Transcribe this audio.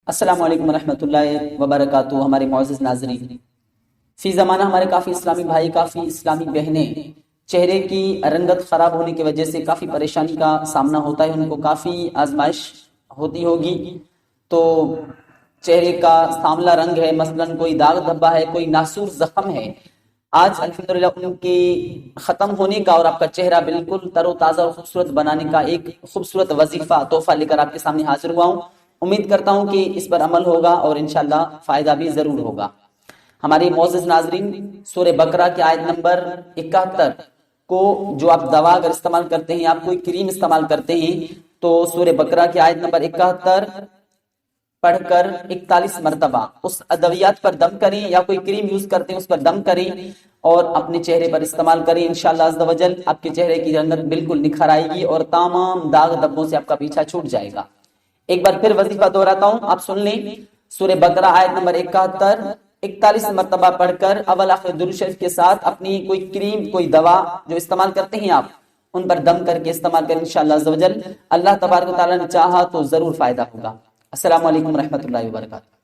السلام علیکم ورحمۃ اللہ وبرکاتہ۔ ہمارے معزز ناظرین، فی زمانہ ہمارے کافی اسلامی بھائی، کافی اسلامی بہنیں چہرے کی رنگت خراب ہونے کی وجہ سے کافی پریشانی کا سامنا ہوتا ہے، ان کو کافی آزمائش ہوتی ہوگی۔ تو چہرے کا سانولا رنگ ہے، مثلا کوئی داغ دھبا ہے، کوئی ناسور زخم ہے، آج الحمدللہ ان کی ختم ہونے کا اور آپ کا چہرہ بالکل تر و تازہ اور خوبصورت بنانے کا ایک خوبصورت وظیفہ تحفہ لے کر آپ کے سامنے حاضر ہوا ہوں۔ امید کرتا ہوں کہ اس پر عمل ہوگا اور انشاءاللہ فائدہ بھی ضرور ہوگا۔ ہماری معزز ناظرین، سورہ بقرہ کی آیت نمبر 71 کو جو آپ دوا اگر استعمال کرتے ہیں، آپ کوئی کریم استعمال کرتے ہیں، تو سورہ بقرہ کی آیت نمبر 71 پڑھ کر 41 مرتبہ اس ادویات پر دم کریں، یا کوئی کریم یوز کرتے ہیں اس پر دم کریں اور اپنے چہرے پر استعمال کریں۔ انشاءاللہ عز و جل آپ کے چہرے کی رنگت بالکل نکھر آئے گی اور تمام داغ دھبوں سے آپ کا پیچھا چھوٹ جائے گا۔ ایک بار پھر وظیفہ دہراتا ہوں، آپ سن لیں۔ سورہ بقرہ آیت نمبر 71 41 مرتبہ پڑھ کر اول آخر درود شریف کے ساتھ اپنی کوئی کریم، کوئی دوا جو استعمال کرتے ہیں آپ، ان پر دم کر کے استعمال کریں۔ انشاءاللہ عز و جل اللہ تبارک و تعالی نے چاہا تو ضرور فائدہ ہوگا۔ السلام علیکم ورحمۃ اللہ وبرکاتہ۔